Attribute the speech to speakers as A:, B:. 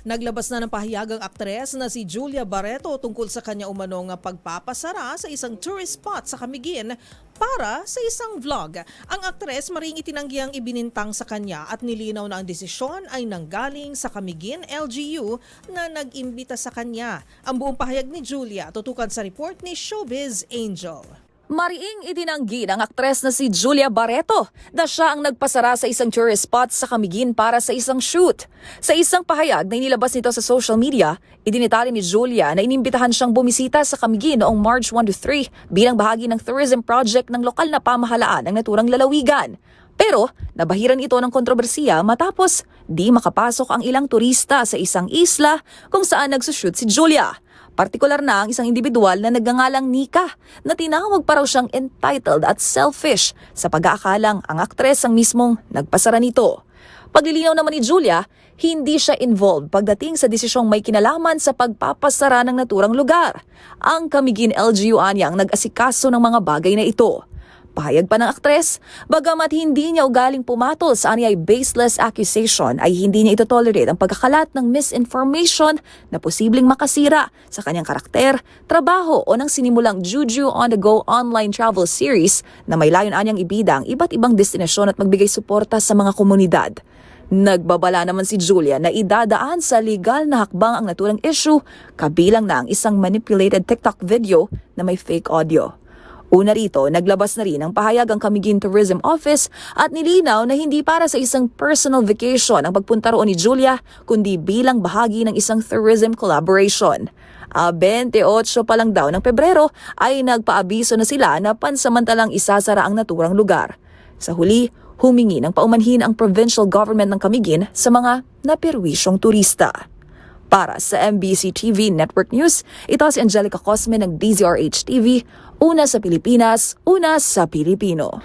A: Naglabas na ng pahayag ang aktres na si Julia Barreto tungkol sa kanya umanong pagpapasara sa isang tourist spot sa Camiguin para sa isang vlog. Ang aktres maring itinanggiang ibinintang sa kanya at nilinaw na ang desisyon ay nanggaling sa Camiguin LGU na nag-imbita sa kanya. Ang buong pahayag ni Julia tutukan sa report ni Showbiz Angel.
B: Mariing itinanggi ng aktres na si Julia Barreto na siya ang nagpasara sa isang tourist spot sa Camiguin para sa isang shoot. Sa isang pahayag na inilabas nito sa social media, idinitali ni Julia na inimbitahan siyang bumisita sa Camiguin noong March 1 to 3 bilang bahagi ng tourism project ng lokal na pamahalaan ng naturang lalawigan. Pero nabahiran ito ng kontrobersiya matapos di makapasok ang ilang turista sa isang isla kung saan nagsushoot si Julia. Partikular na ang isang individual na nagngangalang Nika na tinawag pa raw siyang entitled at selfish sa pag-aakalang ang aktres ang mismong nagpasara nito. Paglilinaw naman ni Julia, hindi siya involved pagdating sa desisyong may kinalaman sa pagpapasara ng naturang lugar. Ang Camiguin LGU anya ang nag-asikaso ng mga bagay na ito. Pahayag pa ng aktres, bagamat hindi niya ugaling pumatol sa anyay baseless accusation ay hindi niya itotolerate ang pagkakalat ng misinformation na posibleng makasira sa kanyang karakter, trabaho o ng sinimulang Juju on the Go online travel series na may layon anyang ibida ang iba't ibang destinasyon at magbigay suporta sa mga komunidad. Nagbabala naman si Julia na idadaan sa legal na hakbang ang naturang issue kabilang na ang isang manipulated TikTok video na may fake audio. Una rito, naglabas na rin ang pahayag ang Camiguin Tourism Office at nilinaw na hindi para sa isang personal vacation ang pagpunta roon ni Julia, kundi bilang bahagi ng isang tourism collaboration. 28 pa lang daw ng Pebrero ay nagpaabiso na sila na pansamantalang isasara ang naturang lugar. Sa huli, humingi ng paumanhin ang provincial government ng Camiguin sa mga napirwisyong turista. Para sa MBC TV Network News, ito si Angelica Cosme ng DZRH TV, una sa Pilipinas, una sa Pilipino.